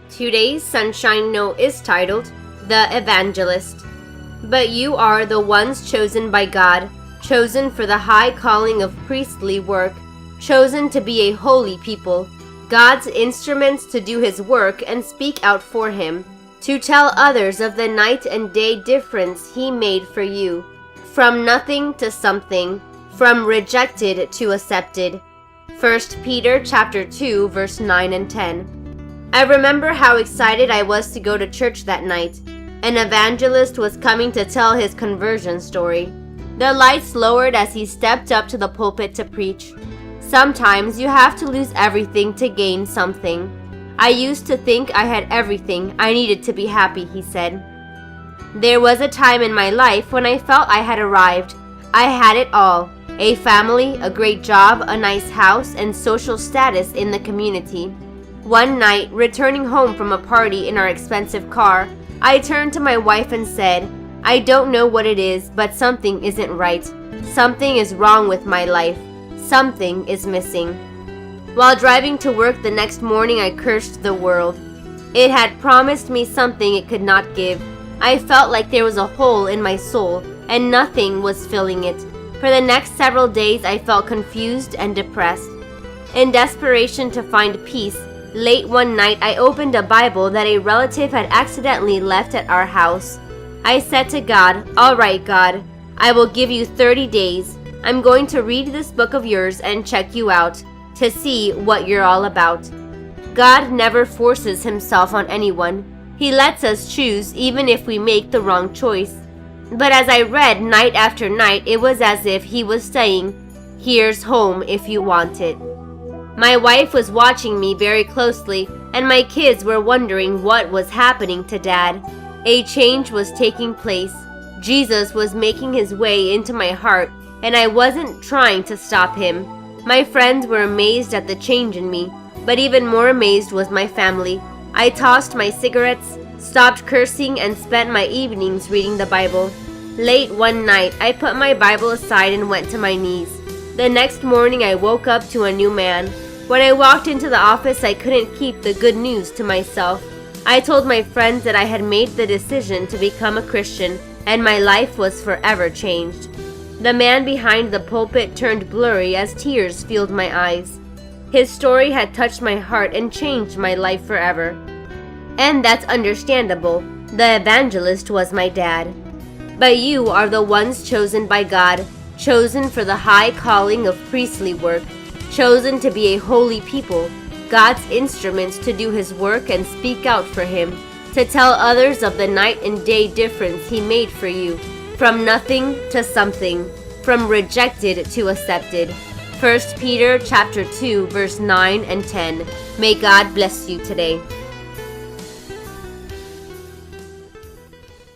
Today's Sunshine Note is titled, The Evangelist. But you are the ones chosen by God, chosen for the high calling of priestly work, chosen to be a holy people, God's instruments to do His work and speak out for Him, to tell others of the night and day difference He made for you, from nothing to something, from rejected to accepted. 1 Peter chapter 2, verse 9 and 10. I remember how excited I was to go to church that night. An evangelist was coming to tell his conversion story. The lights lowered as he stepped up to the pulpit to preach. Sometimes you have to lose everything to gain something. I used to think I had everything I needed to be happy, he said. There was a time in my life when I felt I had arrived. I had it all: a family, a great job, a nice house, and social status in the community. One night, returning home from a party in our expensive car, I turned to my wife and said, "I don't know what it is, but something isn't right. Something is wrong with my life. Something is missing." While driving to work the next morning, I cursed the world. It had promised me something it could not give. I felt like there was a hole in my soul, and nothing was filling it. For the next several days, I felt confused and depressed. In desperation to find peace, late one night, I opened a Bible that a relative had accidentally left at our house. I said to God, "All right, God, I will give you 30 days. I'm going to read this book of yours and check you out to see what you're all about." God never forces Himself on anyone. He lets us choose even if we make the wrong choice. But as I read night after night, it was as if He was saying, "Here's home if you want it." My wife was watching me very closely, and my kids were wondering what was happening to Dad. A change was taking place. Jesus was making His way into my heart, and I wasn't trying to stop Him. My friends were amazed at the change in me, but even more amazed was my family. I tossed my cigarettes, stopped cursing, and spent my evenings reading the Bible. Late one night, I put my Bible aside and went to my knees. The next morning, I woke up to a new man. When I walked into the office, I couldn't keep the good news to myself. I told my friends that I had made the decision to become a Christian, and my life was forever changed. The man behind the pulpit turned blurry as tears filled my eyes. His story had touched my heart and changed my life forever. And that's understandable. The evangelist was my dad. But you are the ones chosen by God, chosen for the high calling of priestly work, chosen to be a holy people, God's instruments to do His work and speak out for Him, to tell others of the night and day difference He made for you, from nothing to something, from rejected to accepted. 1 Peter chapter 2, verse 9 and 10. May God bless you today.